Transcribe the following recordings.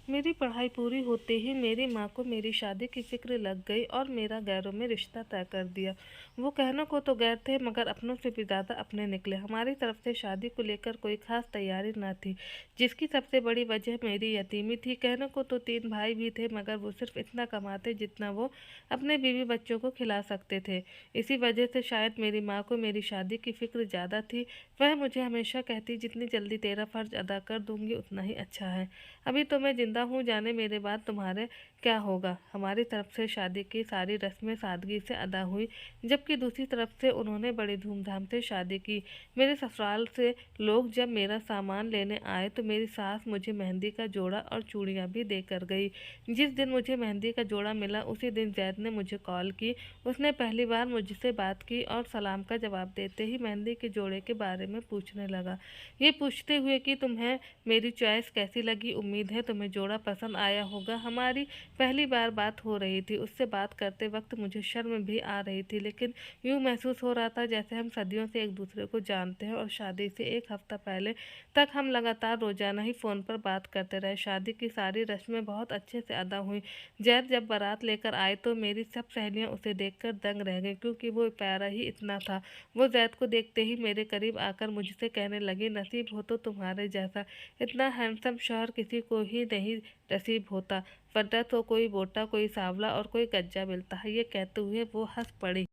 मेरी पढ़ाई पूरी होते ही मेरी माँ को मेरी शादी की फिक्र लग गई और मेरा गैरों में रिश्ता तय कर दिया। वो कहनों को तो गैर थे मगर अपनों से भी ज़्यादा अपने निकले। हमारी तरफ से शादी को लेकर कोई खास तैयारी न थी, जिसकी सबसे बड़ी वजह मेरी यतीमी थी। कहनों को तो 3 भाई भी थे मगर वो सिर्फ इतना कमाते जितना वो अपने बीवी बच्चों को खिला सकते थे। इसी वजह से शायद मेरी माँ को मेरी शादी की फिक्र ज़्यादा थी। वह मुझे हमेशा कहती, जितनी जल्दी तेरा फर्ज अदा कर दूंगी उतना ही अच्छा है। अभी तो मैं जिंदा हूँ, जाने मेरे बाद तुम्हारे क्या होगा। हमारी तरफ से शादी की सारी रस्में सादगी से अदा हुई, जबकि दूसरी तरफ से उन्होंने बड़ी धूमधाम से शादी की। मेरे ससुराल से लोग जब मेरा सामान लेने आए तो मेरी सास मुझे मेहंदी का जोड़ा और चूड़ियाँ भी देकर गई। जिस दिन मुझे मेहंदी का जोड़ा मिला उसी दिन जैद ने मुझे कॉल की। उसने पहली बार मुझसे बात की और सलाम का जवाब देते ही मेहंदी के जोड़े के बारे में पूछने लगा, ये पूछते हुए कि तुम्हें मेरी चॉइस कैसी लगी, उम्मीद है तुम्हें जोड़ा पसंद आया होगा। हमारी पहली बार बात हो रही थी। उससे बात करते वक्त मुझे शर्म भी आ रही थी, लेकिन यूँ महसूस हो रहा था जैसे हम सदियों से एक दूसरे को जानते हैं और शादी से एक हफ्ता पहले तक हम लगातार रोजाना ही फ़ोन पर बात करते रहे। शादी की सारी रस्में बहुत अच्छे से अदा हुई। जैद जब बारात लेकर आए तो मेरी सब सहेलियां उसे देखकर दंग रह गईं, क्योंकि वो प्यारा ही इतना था। वो जैद को देखते ही मेरे करीब आकर मुझसे कहने लगी, नसीब हो तो तुम्हारे जैसा, इतना हैंडसम शौहर किसी को ही नहीं नसीब होता, वरना तो कोई मोटा, कोई सांवला और कोई गंजा मिलता है। ये कहते हुए वो हंस पड़ी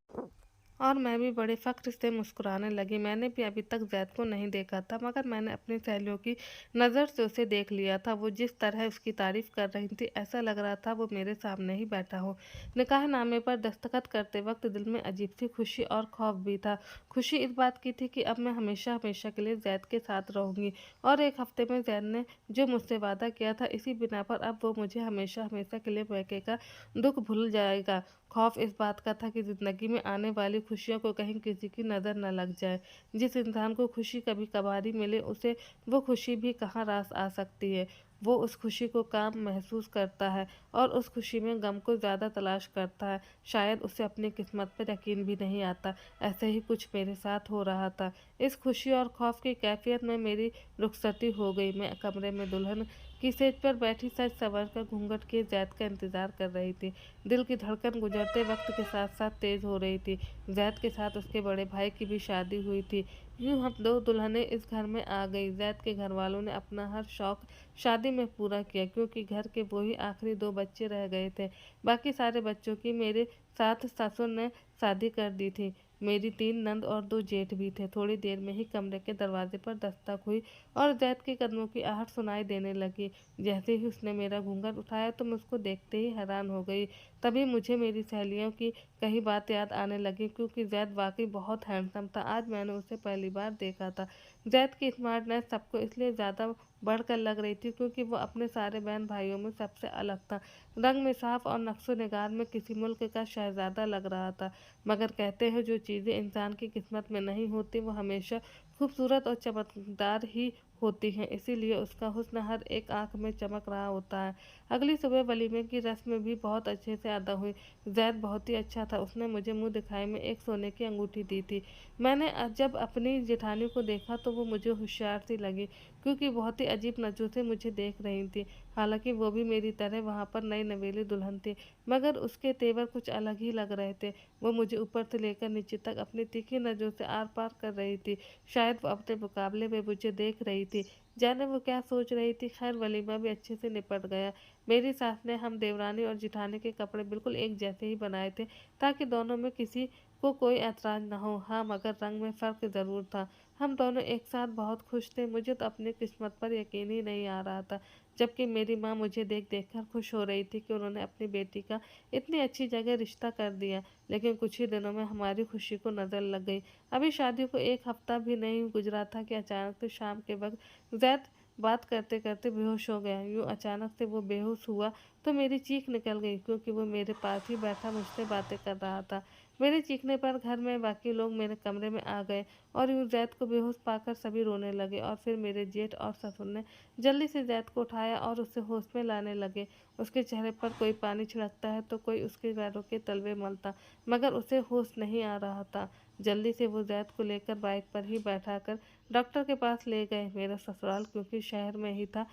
और मैं भी बड़े फ़ख्र से मुस्कुराने लगी। मैंने भी अभी तक ज़ैद को नहीं देखा था, मगर मैंने अपनी सहेलियों की नज़र से उसे देख लिया था। वो जिस तरह उसकी तारीफ़ कर रही थी, ऐसा लग रहा था वो मेरे सामने ही बैठा हो। निकाहनामे पर दस्तखत करते वक्त दिल में अजीब-सी खुशी और खौफ भी था। खुशी इस बात की थी कि अब मैं हमेशा-हमेशा के लिए ज़ैद के साथ रहूँगी, और 1 हफ़्ते में ज़ैद ने जो मुझसे वादा किया था, इसी बिना पर अब वो मुझे हमेशा-हमेशा के लिए बहकेगा, दुःख भूल जाएगा। खौफ इस बात का था कि ज़िंदगी में आने वाली खुशियों को कहीं किसी की नज़र न लग जाए। जिस इंसान को खुशी कभी कभार ही मिले, उसे वो खुशी भी कहाँ रास आ सकती है। वो उस खुशी को काम महसूस करता है और उस खुशी में गम को ज़्यादा तलाश करता है। शायद उसे अपनी किस्मत पर यकीन भी नहीं आता। ऐसे ही कुछ मेरे साथ हो रहा था। इस खुशी और खौफ की कैफियत में मेरी रुखसती हो गई। मैं कमरे में दुल्हन की सेज पर बैठी सज संवर कर घूंघट किए ज़ैद का इंतज़ार कर रही थी। दिल की धड़कन गुजरते वक्त के साथ साथ तेज़ हो रही थी। ज़ैद के साथ उसके बड़े भाई की भी शादी हुई थी। यूँ हम 2 दुल्हनें इस घर में आ गई। ज़ैद के घर वालों ने अपना हर शौक शादी में पूरा किया, क्योंकि घर के वो ही आखिरी 2 बच्चे रह गए थे। बाकी सारे बच्चों की मेरे साथ ससुर ने शादी कर दी थी। मेरी 3 नंद और 2 जेठ भी थे। थोड़ी देर में ही कमरे के दरवाजे पर दस्तक हुई और ज़ैद के कदमों की आहट सुनाई देने लगी। जैसे ही उसने मेरा घूंघट उठाया तो मैं उसको देखते ही हैरान हो गई। तभी मुझे मेरी सहेलियों की कही बात याद आने लगी, क्योंकि ज़ैद वाकई बहुत हैंडसम था। आज मैंने उसे पहली बार देखा था। ज़ैद की स्मार्टनेस सबको इसलिए ज़्यादा बढ़कर लग रही थी क्योंकि वो अपने सारे बहन भाइयों में सबसे अलग था। रंग में साफ और नक्शो निगार में किसी मुल्क का शहजादा लग रहा था। मगर कहते हैं जो चीज़ें इंसान की किस्मत में नहीं होती वो हमेशा खूबसूरत और चमकदार ही होती हैं, इसीलिए उसका हुस्न हर एक आंख में चमक रहा होता है। अगली सुबह वलीमे की रस्म भी बहुत अच्छे से अदा हुई। ज़ैद बहुत ही अच्छा था। उसने मुझे मुंह दिखाई में एक सोने की अंगूठी दी थी। मैंने जब अपनी जेठानी को देखा तो वो मुझे होशियार सी लगी, क्योंकि बहुत ही अजीब नज़रों से मुझे देख रही थी। हालांकि वो भी मेरी तरह वहाँ पर नई नवेली दुल्हन थी, मगर उसके तेवर कुछ अलग ही लग रहे थे। वो मुझे ऊपर से लेकर नीचे तक अपनी तीखी नज़रों से आर पार कर रही थी। शायद वो अपने मुकाबले में मुझे देख रही थी। जाने वो क्या सोच रही थी। खैर, वलीमा भी अच्छे से निपट गया। मेरी सास ने हम देवरानी और जिठानी के कपड़े बिल्कुल एक जैसे ही बनाए थे, ताकि दोनों में किसी को कोई ऐतराज न हो। हाँ, मगर रंग में फ़र्क ज़रूर था। हम दोनों एक साथ बहुत खुश थे। मुझे तो अपनी किस्मत पर यकीन ही नहीं आ रहा था, जबकि मेरी माँ मुझे देख देख कर खुश हो रही थी कि उन्होंने अपनी बेटी का इतनी अच्छी जगह रिश्ता कर दिया। लेकिन कुछ ही दिनों में हमारी खुशी को नज़र लग गई। अभी शादी को 1 हफ्ता भी नहीं गुजरा था कि अचानक से शाम के वक्त ज़ैद बात करते करते बेहोश हो गया। यूँ अचानक से वो बेहोश हुआ तो मेरी चीख निकल गई, क्योंकि वो मेरे पास ही बैठा मुझसे बातें कर रहा था। मेरे चीखने पर घर में बाकी लोग मेरे कमरे में आ गए और यूँ ज़ैद को बेहोश पाकर सभी रोने लगे। और फिर मेरे जेठ और ससुर ने जल्दी से ज़ैद को उठाया और उसे होश में लाने लगे। उसके चेहरे पर कोई पानी छिड़कता है तो कोई उसके पैरों के तलवे मलता, मगर उसे होश नहीं आ रहा था। जल्दी से वो ज़ैद को लेकर बाइक पर ही बैठाकर डॉक्टर के पास ले गए। मेरा ससुराल क्योंकि शहर में ही था,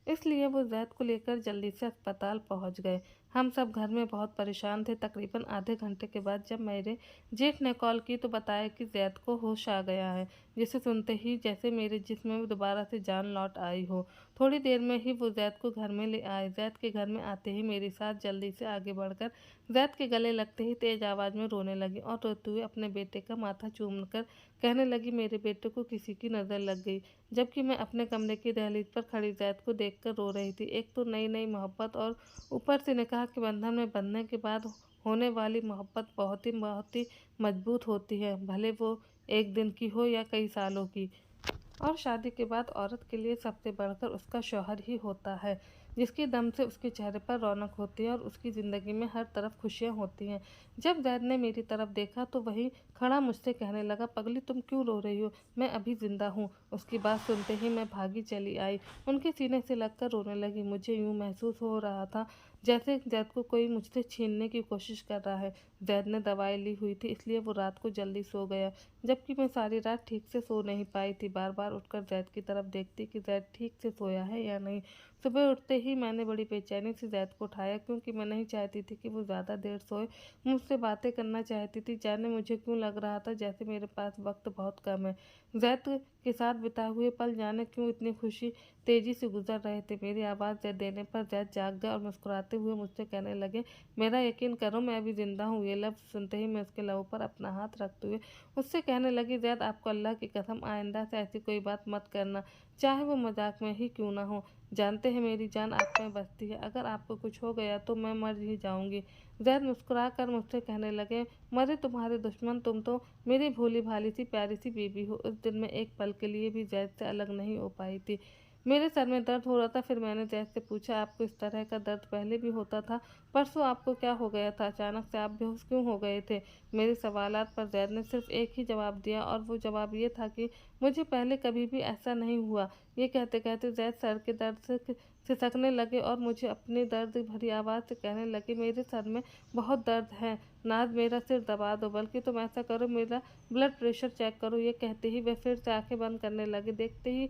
इसलिए वो जैद को लेकर जल्दी से अस्पताल पहुंच गए। हम सब घर में बहुत परेशान थे। तकरीबन आधे घंटे के बाद जब मेरे जेठ ने कॉल की तो बताया कि जैद को होश आ गया है, जिसे सुनते ही जैसे मेरे जिस्म में दोबारा से जान लौट आई हो। थोड़ी देर में ही वो जैद को घर में ले आए। जैद के घर में आते ही मेरी सास जल्दी से आगे बढ़कर जैद के गले लगते ही तेज आवाज़ में रोने लगी और रोते हुए अपने बेटे का माथा चूमकर कहने लगी, मेरे बेटे को किसी की नज़र लग गई। जबकि मैं अपने कमरे की दहलीज पर खड़ी जैद को देखकर रो रही थी। एक तो नई नई मोहब्बत और ऊपर से निकाह के बंधन में बंधने के बाद होने वाली मोहब्बत बहुत ही मजबूत होती है, भले वो एक दिन की हो या कई सालों की। और शादी के बाद औरत के लिए सबसे बढ़कर उसका शौहर ही होता है, जिसके दम से उसके चेहरे पर रौनक होती है और उसकी ज़िंदगी में हर तरफ खुशियाँ होती हैं। जब जैद ने मेरी तरफ देखा तो वही खड़ा मुझसे कहने लगा, पगली तुम क्यों रो रही हो, मैं अभी ज़िंदा हूँ। उसकी बात सुनते ही मैं भागी चली आई, उनके सीने से लगकर रोने लगी। मुझे यूँ महसूस हो रहा था जैसे जैद को कोई मुझसे छीनने की कोशिश कर रहा है। जैद ने दवाई ली हुई थी, इसलिए वो रात को जल्दी सो गया, जबकि मैं सारी रात ठीक से सो नहीं पाई थी। बार बार उठकर जैद की तरफ देखती कि जैद ठीक से सोया है या नहीं। सुबह उठते ही मैंने बड़ी बेचैनी से जैद को उठाया, क्योंकि मैं नहीं चाहती थी कि वो ज़्यादा देर सोए। मुझसे बातें करना चाहती थी। जाने मुझे क्यों लग रहा था जैसे मेरे पास वक्त बहुत कम है। जैद के साथ बिताए हुए पल जाने क्यों इतनी खुशी तेजी से गुजर रहे थे। मेरी आवाज़ देने पर जैद जाग गया और मुस्कुराते हुए मुझसे कहने लगे, मेरा यकीन करो मैं अभी ज़िंदा हूँ। ये लफ्ज़ सुनते ही मैं उसके लबों पर अपना हाथ रखते हुए उससे कहने लगी, जैद आपको अल्लाह की कसम आइंदा से ऐसी कोई बात मत करना, चाहे वो मजाक में ही क्यों ना हो। जानते हैं मेरी जान आप में बसती है, अगर आपको कुछ हो गया तो मैं मर ही जाऊंगी। जैद मुस्कुरा कर मुझसे कहने लगे, मरे तुम्हारे दुश्मन, तुम तो मेरी भोली भाली सी प्यारी सी बीबी हो। उस दिन मैं एक पल के लिए भी जैद से अलग नहीं हो पाई थी। मेरे सर में दर्द हो रहा था। फिर मैंने जैद से पूछा, आपको इस तरह का दर्द पहले भी होता था? परसों आपको क्या हो गया था? अचानक से आप बेहोश क्यों हो गए थे? मेरे सवालात पर जैद ने सिर्फ एक ही जवाब दिया, और वो जवाब ये था कि मुझे पहले कभी भी ऐसा नहीं हुआ। ये कहते कहते जैद सर के दर्द से सिसकने लगे और मुझे अपनी दर्द भरी आवाज़ से कहने लगे, मेरे सर में बहुत दर्द है नाज, मेरा सिर दबा दो, बल्कि तुम ऐसा करो मेरा ब्लड प्रेशर चेक करो। ये कहते ही वे फिर से आंखें बंद करने लगे। देखते ही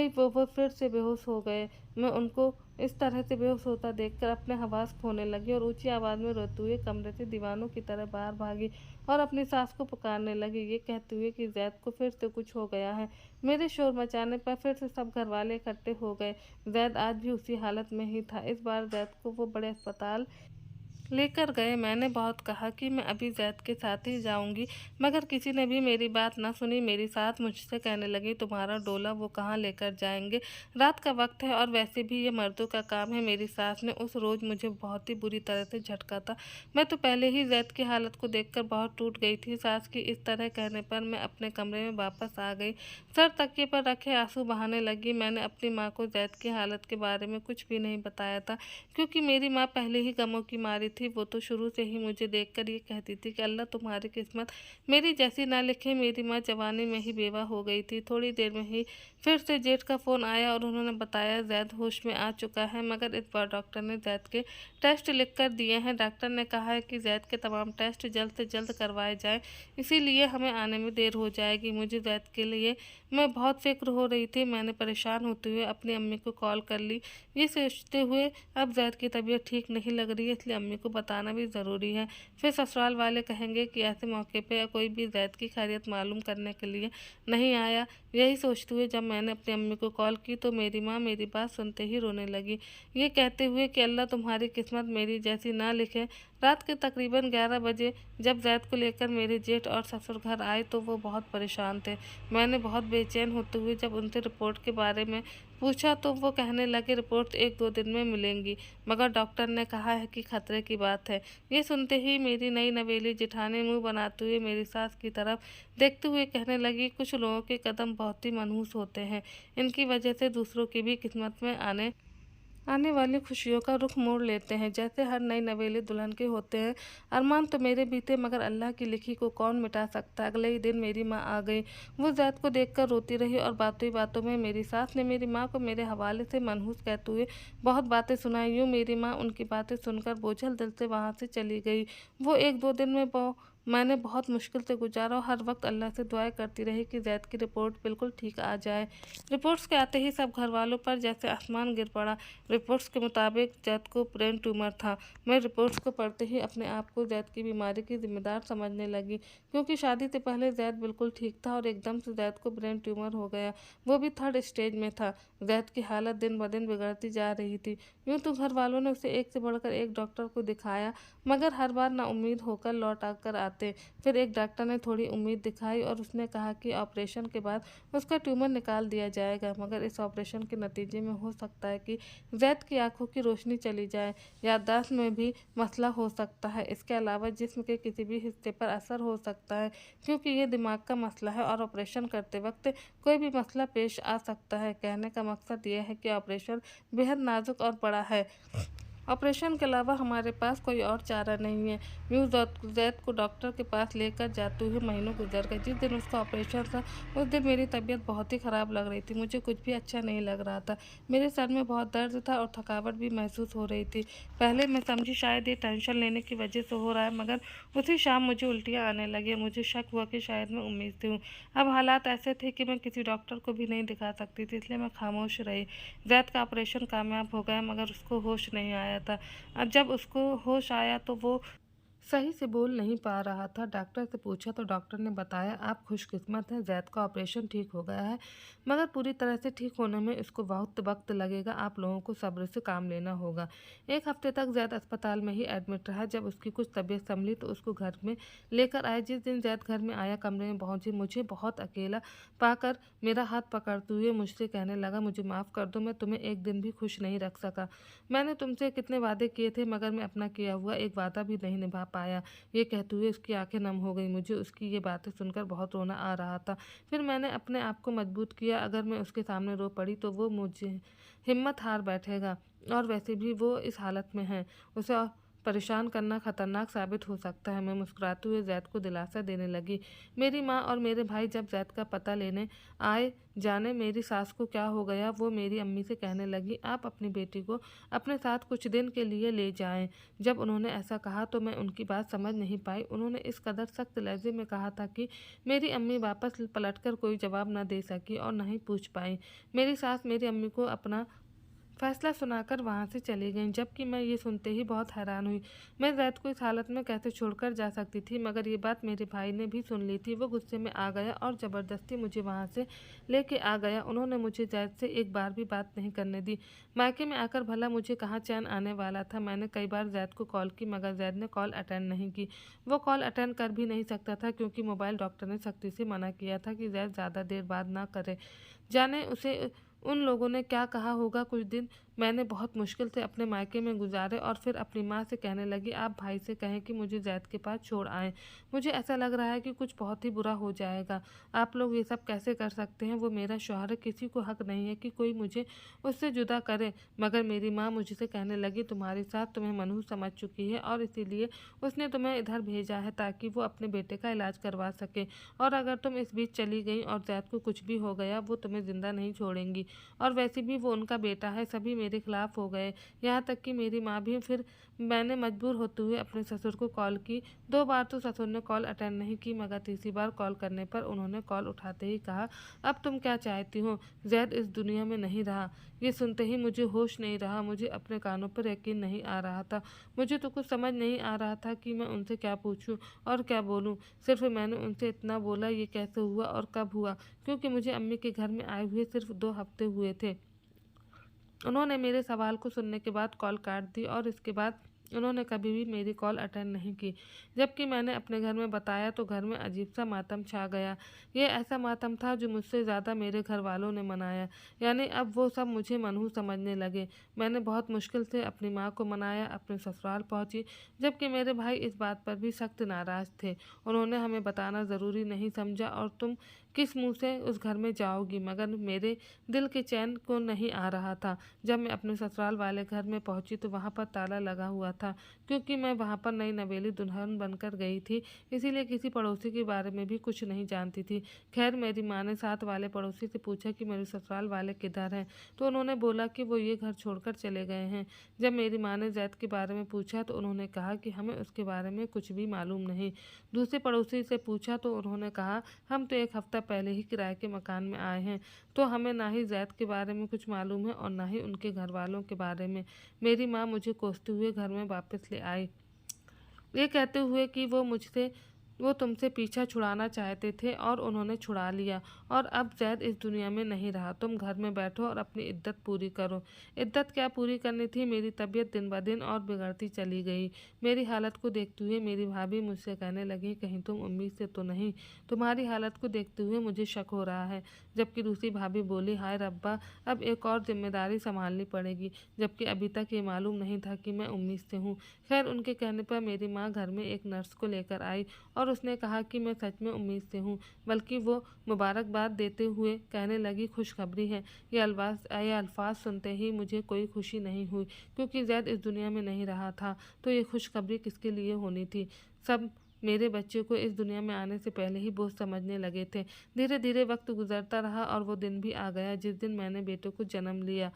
वो फिर से बेहोश हो गए। मैं उनको इस तरह से बेहोश होता देखकर अपने हवास खोने लगी और ऊंची आवाज़ में रोते हुए कमरे से दीवानों की तरह बाहर भागी और अपनी सास को पुकारने लगी, ये कहते हुए कि जैद को फिर से कुछ हो गया है। मेरे शोर मचाने पर फिर से सब घर वाले इकट्ठे हो गए। जैद आज भी उसी हालत में ही था। इस बार जैद को वो बड़े अस्पताल लेकर गए। मैंने बहुत कहा कि मैं अभी जैद के साथ ही जाऊंगी, मगर किसी ने भी मेरी बात ना सुनी। मेरी सास मुझसे कहने लगी, तुम्हारा डोला वो कहाँ लेकर जाएंगे, रात का वक्त है और वैसे भी ये मर्दों का काम है। मेरी सास ने उस रोज़ मुझे बहुत ही बुरी तरह से झटका था। मैं तो पहले ही जैद की हालत को देखकर बहुत टूट गई थी। सास की इस तरह कहने पर मैं अपने कमरे में वापस आ गई, सर तकिए पर रखे आंसू बहाने लगी। मैंने अपनी माँ को जैद की हालत के बारे में कुछ भी नहीं बताया था, क्योंकि मेरी माँ पहले ही गमों की मारी थी। वो तो शुरू से ही मुझे देखकर ये कहती थी कि अल्लाह तुम्हारी किस्मत मेरी जैसी ना लिखे। मेरी माँ जवानी में ही बेवा हो गई थी। थोड़ी देर में ही फिर से जेठ का फ़ोन आया और उन्होंने बताया जैद होश में आ चुका है, मगर इस बार डॉक्टर ने जैद के टेस्ट लिख कर दिए हैं। डॉक्टर ने कहा है कि जैद के तमाम टेस्ट जल्द से जल्द करवाए जाएँ, इसीलिए हमें आने में देर हो जाएगी। मुझे जैद के लिए मैं बहुत फिक्र हो रही थी। मैंने परेशान होते हुए अपनी अम्मी को कॉल कर ली, ये सोचते हुए अब जैद की तबीयत ठीक नहीं लग रही है, इसलिए अम्मी को बताना भी ज़रूरी है। फिर ससुराल वाले कहेंगे कि ऐसे मौके पे कोई भी जैद की खैरियत मालूम करने के लिए नहीं आया। यही सोचते हुए जब मैंने अपनी अम्मी को कॉल की तो मेरी माँ मेरी बात सुनते ही रोने लगी, ये कहते हुए कि अल्लाह तुम्हारी किस्मत मेरी जैसी ना लिखे। रात के तकरीबन 11 बजे जब जैद को लेकर मेरे जेठ और ससुर घर आए तो वो बहुत परेशान थे। मैंने बहुत बेचैन होते हुए जब उनसे रिपोर्ट के बारे में पूछा तो वो कहने लगे, रिपोर्ट 1-2 दिन में मिलेंगी, मगर डॉक्टर ने कहा है कि खतरे की बात है। ये सुनते ही मेरी नई नवेली जेठानी मुंह बनाते हुए मेरी सास की तरफ देखते हुए कहने लगी, कुछ लोगों के कदम बहुत ही मनहूस होते हैं, इनकी वजह से दूसरों की भी किस्मत में आने वाली खुशियों का रुख मोड़ लेते हैं, जैसे हर नई नवेली दुल्हन के होते हैं। अरमान तो मेरे भी थे, मगर अल्लाह की लिखी को कौन मिटा सकता। अगले ही दिन मेरी माँ आ गई। वो जैद को देखकर रोती रही और बातों ही बातों में मेरी सास ने मेरी माँ को मेरे हवाले से मनहूस कहते हुए बहुत बातें सुनाई। यूँ मेरी माँ उनकी बातें सुनकर बोझल दिल से वहाँ से चली गई। वो 1-2 दिन में मैंने बहुत मुश्किल से गुजारा और हर वक्त अल्लाह से दुआएं करती रही कि ज़ैद की रिपोर्ट बिल्कुल ठीक आ जाए। रिपोर्ट्स के आते ही सब घर वालों पर जैसे आसमान गिर पड़ा। रिपोर्ट्स के मुताबिक ज़ैद को ब्रेन ट्यूमर था। मैं रिपोर्ट्स को पढ़ते ही अपने आप को ज़ैद की बीमारी की जिम्मेदार समझने लगी, क्योंकि शादी से पहले ज़ैद बिल्कुल ठीक था और एकदम से ज़ैद को ब्रेन ट्यूमर हो गया, वो भी 3rd स्टेज में था। ज़ैद की हालत दिन ब दिन बिगड़ती जा रही थी। यूँ तो घर वालों ने उसे एक से बढ़कर एक डॉक्टर को दिखाया, मगर हर बार नाउम्मीद होकर लौट आकर आते। फिर एक डॉक्टर ने थोड़ी उम्मीद दिखाई और उसने कहा कि ऑपरेशन के बाद उसका ट्यूमर निकाल दिया जाएगा, मगर इस ऑपरेशन के नतीजे में हो सकता है कि ज़ैद की आंखों की रोशनी चली जाए, याददाश्त में भी मसला हो सकता है। इसके अलावा जिस्म के किसी भी हिस्से पर असर हो सकता है, क्योंकि ये दिमाग का मसला है और ऑपरेशन करते वक्त कोई भी मसला पेश आ सकता है। कहने का मकसद ये है कि ऑपरेशन बेहद नाजुक और बड़ा है। ऑपरेशन के अलावा हमारे पास कोई और चारा नहीं है। यूँ जैद को डॉक्टर के पास लेकर जाते हुए महीनों गुजर गए। जिस दिन उसका ऑपरेशन था उस दिन मेरी तबीयत बहुत ही ख़राब लग रही थी। मुझे कुछ भी अच्छा नहीं लग रहा था। मेरे सर में बहुत दर्द था और थकावट भी महसूस हो रही थी। पहले मैं समझी शायद ये टेंशन लेने की वजह से हो रहा है, मगर उसी शाम मुझे उल्टियाँ आने लगी। मुझे शक हुआ कि शायद मैं उम्मीद से हूँ। अब हालात ऐसे थे कि मैं किसी डॉक्टर को भी नहीं दिखा सकती थी, इसलिए मैं खामोश रही। जैद का ऑपरेशन कामयाब हो गया, मगर उसको होश नहीं आया था। जब उसको होश आया तो वो सही से बोल नहीं पा रहा था। डॉक्टर से पूछा तो डॉक्टर ने बताया, आप खुशकिस्मत हैं, जैद का ऑपरेशन ठीक हो गया है, मगर पूरी तरह से ठीक होने में इसको बहुत वक्त लगेगा। आप लोगों को सब्र से काम लेना होगा। 1 हफ्ते तक जैद अस्पताल में ही एडमिट रहा। जब उसकी कुछ तबीयत संभली तो उसको घर में लेकर आए। जिस दिन जैद घर में आया, कमरे में पहुंची, मुझे बहुत अकेला पाकर मेरा हाथ पकड़ते हुए मुझसे कहने लगा, मुझे माफ़ कर दो, मैं तुम्हें एक दिन भी खुश नहीं रख सका। मैंने तुमसे कितने वादे किए थे, मगर मैं अपना किया हुआ एक वादा भी नहीं निभा पाया। ये कहते हुए उसकी आंखें नम हो गई। मुझे उसकी ये बातें सुनकर बहुत रोना आ रहा था। फिर मैंने अपने आप को मजबूत किया, अगर मैं उसके सामने रो पड़ी तो वो मुझे हिम्मत हार बैठेगा, और वैसे भी वो इस हालत में है, उसे परेशान करना खतरनाक साबित हो सकता है। मैं मुस्कुराते हुए जैद को दिलासा देने लगी। मेरी माँ और मेरे भाई जब जैद का पता लेने आए, जाने मेरी सास को क्या हो गया, वो मेरी अम्मी से कहने लगी, आप अपनी बेटी को अपने साथ कुछ दिन के लिए ले जाएं। जब उन्होंने ऐसा कहा तो मैं उनकी बात समझ नहीं पाई। उन्होंने इस कदर सख्त लहजे में कहा था कि मेरी अम्मी वापस पलटकर कोई जवाब न दे सकी और न ही पूछ पाई। मेरी सास मेरी अम्मी को अपना फैसला सुनाकर वहाँ से चली गईं, जबकि मैं ये सुनते ही बहुत हैरान हुई। मैं जैद को इस हालत में कैसे छोड़कर जा सकती थी, मगर ये बात मेरे भाई ने भी सुन ली थी। वो गुस्से में आ गया और ज़बरदस्ती मुझे वहाँ से लेके आ गया। उन्होंने मुझे जैद से एक बार भी बात नहीं करने दी। मायके में आकर भला मुझे कहाँ चैन आने वाला था। मैंने कई बार जैद को कॉल की, मगर जैद ने कॉल अटेंड नहीं की। वो कॉल अटेंड कर भी नहीं सकता था, क्योंकि मोबाइल डॉक्टर ने सख्ती से मना किया था कि जैद ज़्यादा देर बाद ना करे। जाने उसे उन लोगों ने क्या कहा होगा। कुछ दिन मैंने बहुत मुश्किल से अपने मायके में गुजारे और फिर अपनी माँ से कहने लगी, आप भाई से कहें कि मुझे जैद के पास छोड़ आएँ। मुझे ऐसा लग रहा है कि कुछ बहुत ही बुरा हो जाएगा। आप लोग ये सब कैसे कर सकते हैं? वो मेरा शौहर है, किसी को हक नहीं है कि कोई मुझे उससे जुदा करे। मगर मेरी माँ मुझसे कहने लगी, तुम्हारी सास तुम्हें मनहूस समझ चुकी है और इसीलिए उसने तुम्हें इधर भेजा है, ताकि वो अपने बेटे का इलाज करवा सके। और अगर तुम इस बीच चली गई और जैद को कुछ भी हो गया, वो तुम्हें जिंदा नहीं छोड़ेंगी। और वैसे भी वो उनका बेटा है। सभी मेरे खिलाफ हो गए, यहाँ तक कि मेरी माँ भी। फिर मैंने मजबूर होते हुए अपने ससुर को कॉल की। 2 बार तो ससुर ने कॉल अटेंड नहीं की, मगर तीसरी बार कॉल करने पर उन्होंने कॉल उठाते ही कहा, अब तुम क्या चाहती हो? जैद इस दुनिया में नहीं रहा। ये सुनते ही मुझे होश नहीं रहा। मुझे अपने कानों पर यकीन नहीं आ रहा था। मुझे तो कुछ समझ नहीं आ रहा था कि मैं उनसे क्या पूछूं और क्या बोलूं। सिर्फ मैंने उनसे इतना बोला, ये कैसे हुआ और कब हुआ, क्योंकि मुझे अम्मी के घर में आए हुए सिर्फ 2 हफ्ते हुए थे। उन्होंने मेरे सवाल को सुनने के बाद कॉल काट दी और इसके बाद उन्होंने कभी भी मेरी कॉल अटेंड नहीं की। जबकि मैंने अपने घर में बताया तो घर में अजीब सा मातम छा गया। ये ऐसा मातम था जो मुझसे ज़्यादा मेरे घर वालों ने मनाया। यानी अब वो सब मुझे मनहूस समझने लगे। मैंने बहुत मुश्किल से अपनी माँ को मनाया, अपने ससुराल पहुँची, जबकि मेरे भाई इस बात पर भी सख्त नाराज़ थे। उन्होंने हमें बताना ज़रूरी नहीं समझा और तुम किस मुंह से उस घर में जाओगी? मगर मेरे दिल के चैन को नहीं आ रहा था। जब मैं अपने ससुराल वाले घर में पहुंची तो वहां पर ताला लगा हुआ था, क्योंकि मैं वहां पर नई नवेली दुल्हन बनकर गई थी, इसीलिए किसी पड़ोसी के बारे में भी कुछ नहीं जानती थी। खैर, मेरी माँ ने साथ वाले पड़ोसी से पूछा कि मेरे ससुराल वाले किधर हैं, तो उन्होंने बोला कि वो ये घर छोड़कर चले गए हैं। जब मेरी माँ ने जैद के बारे में पूछा तो उन्होंने कहा कि हमें उसके बारे में कुछ भी मालूम नहीं। दूसरे पड़ोसी से पूछा तो उन्होंने कहा, हम तो 1 हफ्ता पहले ही किराए के मकान में आए हैं, तो हमें ना ही जैद के बारे में कुछ मालूम है और ना ही उनके घर वालों के बारे में। मेरी माँ मुझे कोसते हुए घर में वापस ले आई, ये कहते हुए कि वो तुमसे पीछा छुड़ाना चाहते थे और उन्होंने छुड़ा लिया, और अब जैद इस दुनिया में नहीं रहा। तुम घर में बैठो और अपनी इद्दत पूरी करो। इद्दत क्या पूरी करनी थी, मेरी तबीयत दिन ब दिन और बिगड़ती चली गई। मेरी हालत को देखते हुए मेरी भाभी मुझसे कहने लगी, कहीं तुम उम्मीद से तो नहीं? तुम्हारी हालत को देखते हुए मुझे शक हो रहा है। जबकि दूसरी भाभी बोली, हाय रब्बा, अब एक और जिम्मेदारी संभालनी पड़ेगी, जबकि अभी तक ये मालूम नहीं था कि मैं उम्मीद से हूँ। खैर, उनके कहने पर मेरी माँ घर में एक नर्स को लेकर आई और उसने कहा कि मैं सच में उम्मीद से हूँ, बल्कि वो मुबारकबाद देते हुए कहने लगी, खुशखबरी है। ये अल्फाज सुनते ही मुझे कोई खुशी नहीं हुई, क्योंकि जैद इस दुनिया में नहीं रहा था, तो ये खुशखबरी किसके लिए होनी थी? सब मेरे बच्चे को इस दुनिया में आने से पहले ही बोझ समझने लगे थे। धीरे धीरे वक्त गुजरता रहा और वो दिन भी आ गया जिस दिन मैंने बेटे को जन्म लिया।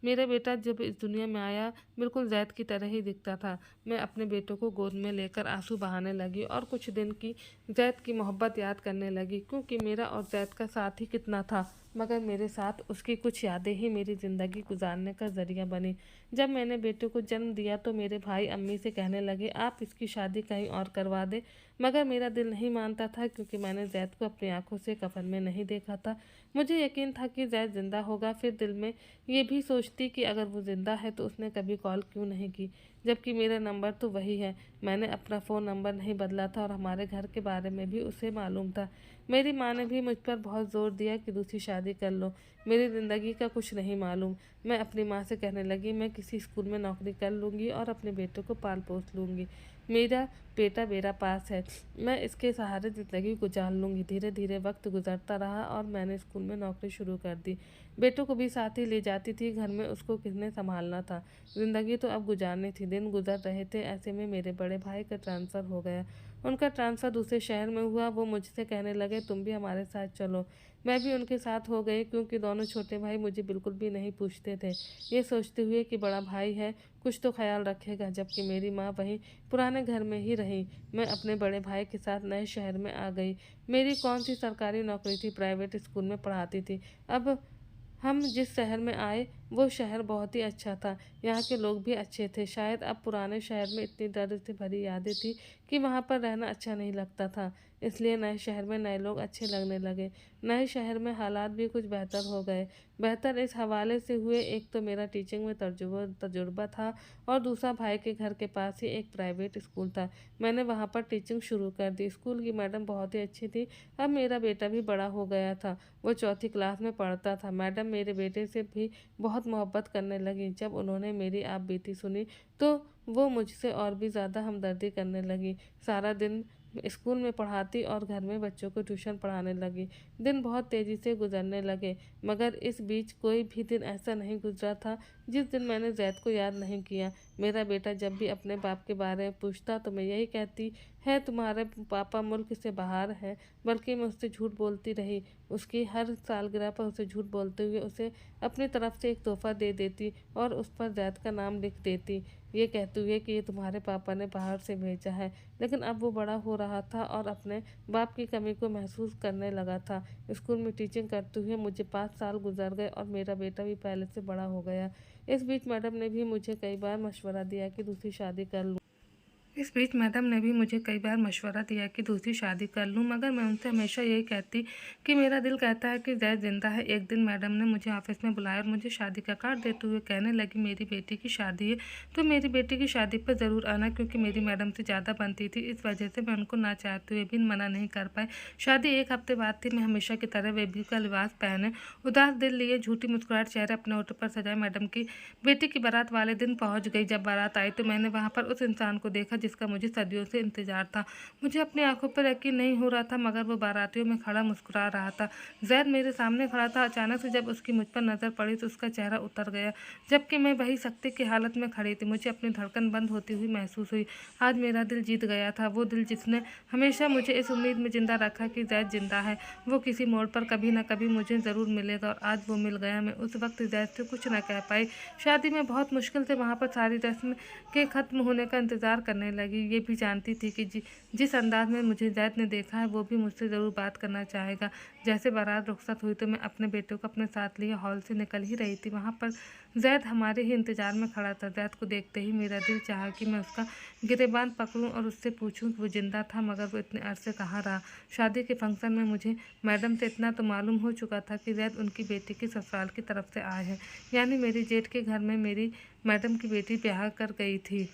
मेरा बेटा जब इस दुनिया में आया, बिल्कुल जैद की तरह ही दिखता था। मैं अपने बेटों को गोद में लेकर आंसू बहाने लगी और कुछ दिन की जैद की मोहब्बत याद करने लगी, क्योंकि मेरा और जैद का साथ ही कितना था, मगर मेरे साथ उसकी कुछ यादें ही मेरी ज़िंदगी गुजारने का ज़रिया बनी। जब मैंने बेटे को जन्म दिया तो मेरे भाई अम्मी से कहने लगे, आप इसकी शादी कहीं और करवा दें, मगर मेरा दिल नहीं मानता था, क्योंकि मैंने जैद को अपनी आंखों से कफन में नहीं देखा था। मुझे यकीन था कि जैद जिंदा होगा। फिर दिल में ये भी सोचती कि अगर वो ज़िंदा है तो उसने कभी कॉल क्यों नहीं की, जबकि मेरा नंबर तो वही है। मैंने अपना फ़ोन नंबर नहीं बदला था और हमारे घर के बारे में भी उसे मालूम था। मेरी माँ ने भी मुझ पर बहुत ज़ोर दिया कि दूसरी शादी कर लो। मेरी ज़िंदगी का कुछ नहीं मालूम। मैं अपनी माँ से कहने लगी, मैं किसी स्कूल में नौकरी कर लूँगी और अपने बेटे को पाल पोस लूँगी। मेरा बेटा मेरा पास है, मैं इसके सहारे ज़िंदगी गुजार लूँगी। धीरे धीरे वक्त गुजरता रहा और मैंने स्कूल में नौकरी शुरू कर दी। बेटों को भी साथ ही ले जाती थी, घर में उसको किसने संभालना था। ज़िंदगी तो अब गुजारनी थी। दिन गुजर रहे थे, ऐसे में मेरे बड़े भाई का ट्रांसफ़र हो गया। उनका ट्रांसफ़र दूसरे शहर में हुआ। वो मुझसे कहने लगे, तुम भी हमारे साथ चलो। मैं भी उनके साथ हो गई, क्योंकि दोनों छोटे भाई मुझे बिल्कुल भी नहीं पूछते थे, ये सोचते हुए कि बड़ा भाई है, कुछ तो ख्याल रखेगा। जबकि मेरी माँ वहीं पुराने घर में ही रही। मैं अपने बड़े भाई के साथ नए शहर में आ गई। मेरी कौन सी सरकारी नौकरी थी, प्राइवेट स्कूल में पढ़ाती थी। अब हम जिस शहर में आए वो शहर बहुत ही अच्छा था, यहाँ के लोग भी अच्छे थे। शायद अब पुराने शहर में इतनी दर्द से भरी यादें थी कि वहाँ पर रहना अच्छा नहीं लगता था, इसलिए नए शहर में नए लोग अच्छे लगने लगे। नए शहर में हालात भी कुछ बेहतर हो गए। बेहतर इस हवाले से हुए, एक तो मेरा टीचिंग में तजुर्बा था और दूसरा भाई के घर के पास ही एक प्राइवेट स्कूल था। मैंने वहाँ पर टीचिंग शुरू कर दी। स्कूल की मैडम बहुत ही अच्छी थी। अब मेरा बेटा भी बड़ा हो गया था, वो 4th क्लास में पढ़ता था। मैडम मेरे बेटे से भी बहुत मोहब्बत करने लगी। जब उन्होंने मेरी आप बीती सुनी तो वो मुझसे और भी ज़्यादा हमदर्दी करने लगी। सारा दिन स्कूल में पढ़ाती और घर में बच्चों को ट्यूशन पढ़ाने लगी। दिन बहुत तेज़ी से गुजरने लगे, मगर इस बीच कोई भी दिन ऐसा नहीं गुजरा था जिस दिन मैंने जैद को याद नहीं किया। मेरा बेटा जब भी अपने बाप के बारे में पूछता तो मैं यही कहती है, तुम्हारे पापा मुल्क से बाहर हैं, बल्कि मैं उससे झूठ बोलती रही। उसकी हर सालगिरह पर उसे झूठ बोलते हुए उसे अपनी तरफ से एक तोहफा दे देती और उस पर जैद का नाम लिख देती, ये कहते हुए कि ये तुम्हारे पापा ने बाहर से भेजा है। लेकिन अब वो बड़ा हो रहा था और अपने बाप की कमी को महसूस करने लगा था। स्कूल में टीचिंग करते हुए मुझे 5 साल गुजर गए और मेरा बेटा भी पहले से बड़ा हो गया। इस बीच मैडम ने भी मुझे कई बार मशवरा दिया कि दूसरी शादी कर लूँ। मगर मैं उनसे हमेशा यही कहती कि मेरा दिल कहता है कि जैद जिंदा है। एक दिन मैडम ने मुझे ऑफिस में बुलाया और मुझे शादी का कार्ड देते हुए कहने लगी, मेरी बेटी की शादी है तो मेरी बेटी की शादी पर ज़रूर आना, क्योंकि मेरी मैडम से ज़्यादा बनती थी। इस वजह से मैं उनको ना चाहते हुए भी मना नहीं कर पाई। शादी 1 हफ्ते बाद थी। मैं हमेशा की तरह बेबी का लिबास पहने, उदास दिल लिए, झूठी मुस्कुराहट चेहरे अपने होठों पर सजाए मैडम की बेटी की बारात वाले दिन पहुँच गई। जब बारात आई तो मैंने वहाँ पर उस इंसान को देखा जिसका जिसका मुझे सदियों से इंतज़ार था। मुझे अपनी आंखों पर यकीन नहीं हो रहा था, मगर वो बारातियों में खड़ा मुस्कुरा रहा था। ज़ैद मेरे सामने खड़ा था। अचानक से जब उसकी मुझ पर नज़र पड़ी तो उसका चेहरा उतर गया, जबकि मैं वही शक्ति की हालत में खड़ी थी। मुझे अपनी धड़कन बंद होती हुई महसूस हुई। आज मेरा दिल जीत गया था, वो दिल जिसने हमेशा मुझे इस उम्मीद में ज़िंदा रखा कि ज़ैद ज़िंदा है, वो किसी मोड़ पर कभी न कभी मुझे ज़रूर मिलेगा। और आज वो मिल गया। मैं उस वक्त ज़ैद से कुछ न कह पाई। शादी में बहुत मुश्किल से वहाँ पर सारी रस्म के ख़त्म होने का इंतज़ार करने लगी। ये भी जानती थी कि जिस अंदाज में मुझे ज़ैद ने देखा है, वो भी मुझसे ज़रूर बात करना चाहेगा। जैसे बारात रुखसत हुई तो मैं अपने बेटे को अपने साथ लिए हॉल से निकल ही रही थी। वहाँ पर ज़ैद हमारे ही इंतज़ार में खड़ा था। ज़ैद को देखते ही मेरा दिल चाहा कि मैं उसका गिरेबान पकड़ूं और उससे पूछूं कि वो ज़िंदा था, मगर वो इतने अरसे कहाँ रहा। शादी के फंक्शन में मुझे मैडम से इतना तो मालूम हो चुका था कि ज़ैद उनकी बेटी की ससुराल की तरफ से आए हैं, यानी मेरी जेठ के घर में मेरी मैडम की बेटी ब्याह कर गई थी।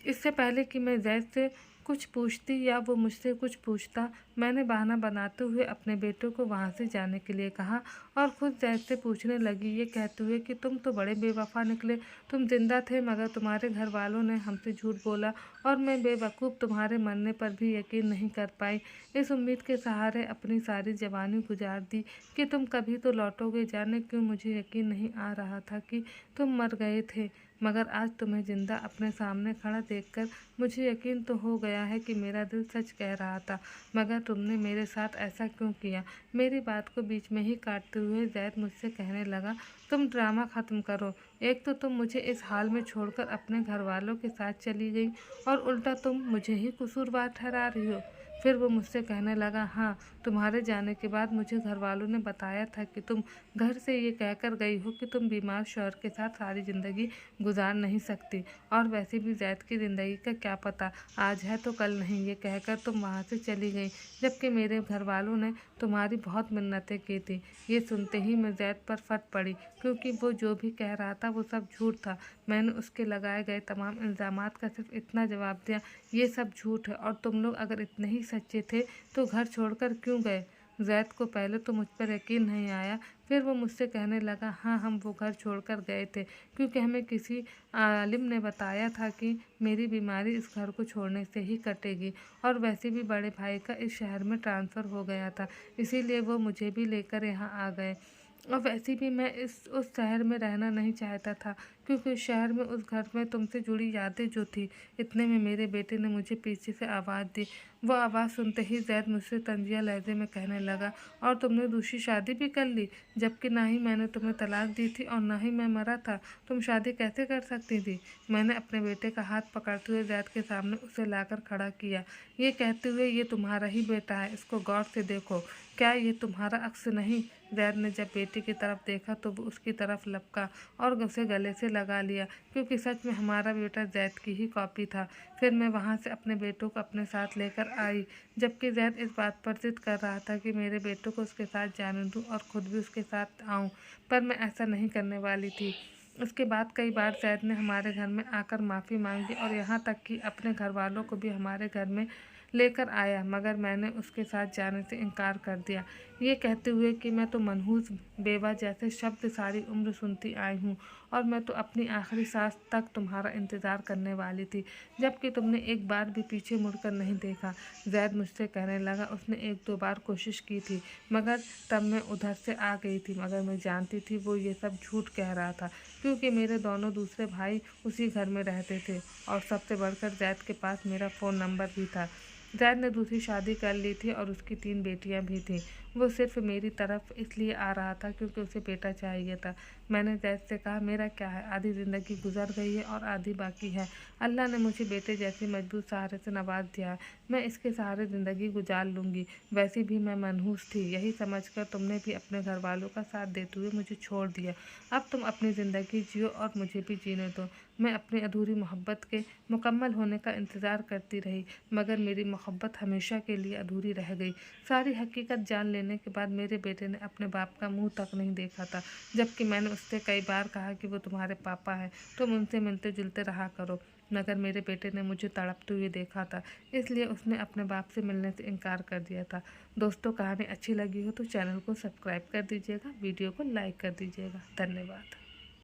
इससे पहले कि मैं ज़ैद से कुछ पूछती या वो मुझसे कुछ पूछता, मैंने बहाना बनाते हुए अपने बेटों को वहाँ से जाने के लिए कहा और खुद ज़ैद से पूछने लगी, ये कहते हुए कि तुम तो बड़े बेवफा निकले। तुम जिंदा थे, मगर तुम्हारे घर वालों ने हमसे झूठ बोला और मैं बेवकूफ़ तुम्हारे मरने पर भी यकीन नहीं कर पाई। इस उम्मीद के सहारे अपनी सारी जवानी गुजार दी कि तुम कभी तो लौटोगे। जाने क्यों मुझे यकीन नहीं आ रहा था कि तुम मर गए थे, मगर आज तुम्हें ज़िंदा अपने सामने खड़ा देखकर मुझे यकीन तो हो गया है कि मेरा दिल सच कह रहा था। मगर तुमने मेरे साथ ऐसा क्यों किया? मेरी बात को बीच में ही काटते हुए ज़ैद मुझसे कहने लगा, तुम ड्रामा ख़त्म करो। एक तो तुम मुझे इस हाल में छोड़कर अपने घर वालों के साथ चली गई और उल्टा तुम मुझे ही कसूरवार ठहरा रही हो। फिर वो मुझसे कहने लगा, हाँ, तुम्हारे जाने के बाद मुझे घर वालों ने बताया था कि तुम घर से ये कहकर गई हो कि तुम बीमार शौहर के साथ सारी ज़िंदगी गुजार नहीं सकती, और वैसे भी ज़ैद की ज़िंदगी का क्या पता, आज है तो कल नहीं, ये कहकर तुम वहाँ से चली गई, जबकि मेरे घर वालों ने तुम्हारी बहुत मिन्नतें की थी। ये सुनते ही मैं ज़ैद पर फट पड़ी, क्योंकि वो जो भी कह रहा था वो सब झूठ था। मैंने उसके लगाए गए तमाम इल्ज़ामात का सिर्फ इतना जवाब दिया, ये सब झूठ है, और तुम लोग अगर इतने ही सच्चे थे तो घर छोड़कर क्यों गए? ज़ैद को पहले तो मुझ पर यकीन नहीं आया। फिर वो मुझसे कहने लगा, हाँ, हम वो घर छोड़कर गए थे क्योंकि हमें किसी आलिम ने बताया था कि मेरी बीमारी इस घर को छोड़ने से ही कटेगी, और वैसे भी बड़े भाई का इस शहर में ट्रांसफ़र हो गया था, इसीलिए वो मुझे भी लेकर यहाँ आ गए। और वैसे भी मैं उस शहर में रहना नहीं चाहता था, क्योंकि उस शहर में, उस घर में तुमसे जुड़ी यादें जो थी। इतने में मेरे बेटे ने मुझे पीछे से आवाज़ दी। वो आवाज़ सुनते ही ज़ैद मुझसे तंजिया लहजे में कहने लगा, और तुमने दूसरी शादी भी कर ली, जबकि ना ही मैंने तुम्हें तलाक दी थी और ना ही मैं मरा था। तुम शादी कैसे कर सकती थी? मैंने अपने बेटे का हाथ पकड़ते हुए ज़ैद के सामने उसे लाकर खड़ा किया, ये कहते हुए, ये तुम्हारा ही बेटा है, इसको गौर से देखो, क्या ये तुम्हारा अक्स नहीं? ज़ैद ने जब बेटे की तरफ देखा तो वो उसकी तरफ लपका और उसे गले से लगा लिया, क्योंकि सच में हमारा बेटा ज़ैद की ही कॉपी था। फिर मैं वहाँ से अपने बेटों को अपने साथ लेकर आई, जबकि ज़ैद इस बात पर ज़िद कर रहा था कि मेरे बेटों को उसके साथ जाने दूँ और ख़ुद भी उसके साथ आऊँ, पर मैं ऐसा नहीं करने वाली थी। उसके बाद कई बार ज़ैद ने हमारे घर में आकर माफ़ी मांगी और यहाँ तक कि अपने घर वालों को भी हमारे घर में लेकर आया, मगर मैंने उसके साथ जाने से इनकार कर दिया, ये कहते हुए कि मैं तो मनहूस बेवा जैसे शब्द सारी उम्र सुनती आई हूँ, और मैं तो अपनी आखिरी सांस तक तुम्हारा इंतज़ार करने वाली थी, जबकि तुमने एक बार भी पीछे मुड़कर नहीं देखा। ज़ैद मुझसे कहने लगा, उसने एक दो बार कोशिश की थी, मगर तब मैं उधर से आ गई थी, मगर मैं जानती थी वो ये सब झूठ कह रहा था, क्योंकि मेरे दोनों दूसरे भाई उसी घर में रहते थे, और सबसे बढ़कर ज़ैद के पास मेरा फ़ोन नंबर भी था। ज़ैद ने दूसरी शादी कर ली थी और उसकी 3 बेटियां भी थीं। वो सिर्फ मेरी तरफ इसलिए आ रहा था क्योंकि उसे बेटा चाहिए था। मैंने ज़ैद से कहा, मेरा क्या है, आधी ज़िंदगी गुजर गई है और आधी बाकी है। अल्लाह ने मुझे बेटे जैसे मजबूत सहारे से नवाज दिया है, मैं इसके सहारे ज़िंदगी गुजार लूँगी। वैसे भी मैं मनहूस थी, यही समझकर तुमने भी अपने घर वालों का साथ देते हुए मुझे छोड़ दिया। अब तुम अपनी ज़िंदगी जियो और मुझे भी जीने दो। मैं अपनी अधूरी मोहब्बत के मुकम्मल होने का इंतज़ार करती रही, मगर मेरी मोहब्बत हमेशा के लिए अधूरी रह गई। सारी हकीकत जान लेने के बाद मेरे बेटे ने अपने बाप का मुंह तक नहीं देखा था, जबकि मैंने उससे कई बार कहा कि वो तुम्हारे पापा हैं, तुम उनसे मिलते जुलते रहा करो, मगर मेरे बेटे ने मुझे तड़पते हुए देखा था, इसलिए उसने अपने बाप से मिलने से इनकार कर दिया था। दोस्तों, कहानी अच्छी लगी हो तो चैनल को सब्सक्राइब कर दीजिएगा, वीडियो को लाइक कर दीजिएगा। धन्यवाद।